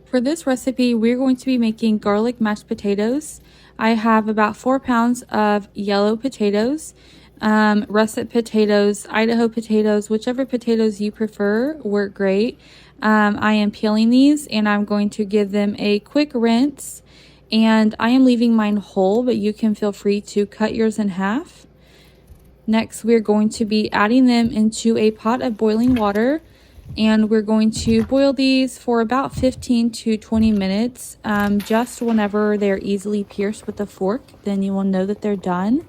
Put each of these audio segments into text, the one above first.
For this recipe, we're going to be making garlic mashed potatoes. I have about 4 pounds of yellow potatoes, russet potatoes, Idaho potatoes, whichever potatoes you prefer work great. I am peeling these and I'm going to give them a quick rinse, and I am leaving mine whole, but you can feel free to cut yours in half. Next, we're going to be adding them into a pot of boiling water, and we're going to boil these for about 15 to 20 minutes. Just whenever they're easily pierced with a fork, then you will know that they're done.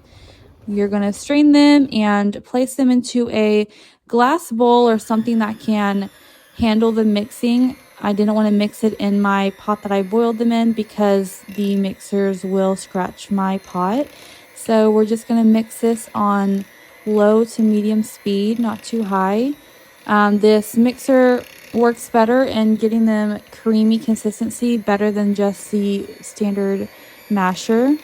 You're going to strain them and place them into a glass bowl or something that can handle the mixing. I didn't want to mix it in my pot that I boiled them in because the mixers will scratch my pot. So we're just going to mix this on low to medium speed, not too high. This mixer works better in getting them creamy consistency, better than just the standard masher.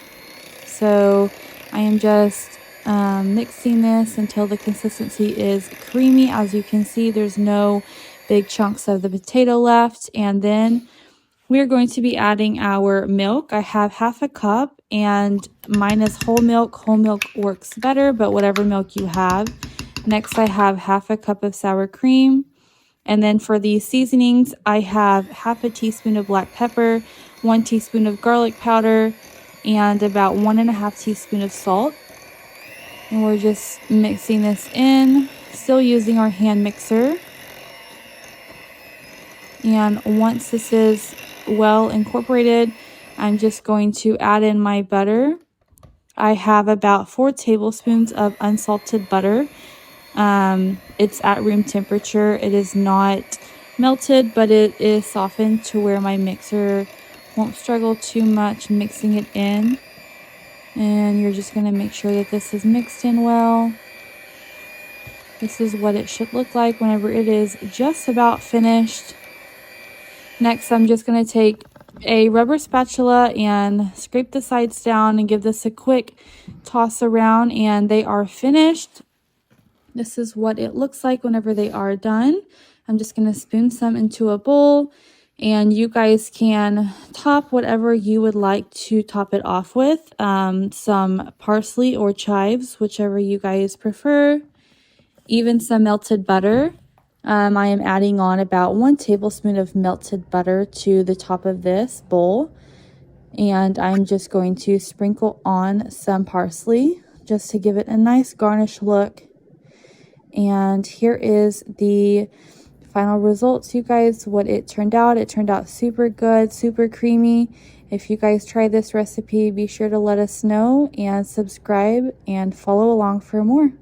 So I am just mixing this until the consistency is creamy. As you can see, there's no big chunks of the potato left. And then we're going to be adding our milk. I have half a cup, and mine is whole milk. Whole milk works better, but whatever milk you have. Next, I have half a cup of sour cream. And then for the seasonings, I have half a teaspoon of black pepper, 1 teaspoon of garlic powder, and about 1.5 teaspoons of salt. And we're just mixing this in, still using our hand mixer. And once this is well incorporated, I'm just going to add in my butter. I have about 4 tablespoons of unsalted butter. It's at room temperature. It is not melted, but it is softened to where my mixer won't struggle too much mixing it in. And you're just going to make sure that this is mixed in well. This is what it should look like whenever it is just about finished. Next, I'm just going to take a rubber spatula and scrape the sides down and give this a quick toss around, and they are finished. This is what it looks like whenever they are done. I'm just going to spoon some into a bowl, and you guys can top whatever you would like to top it off with. Some parsley or chives, whichever you guys prefer. Even some melted butter. I am adding on about 1 tablespoon of melted butter to the top of this bowl. And I'm just going to sprinkle on some parsley just to give it a nice garnish look. And here is the final results, you guys, what it turned out. It turned out super good, super creamy. If you guys try this recipe, be sure to let us know and subscribe and follow along for more.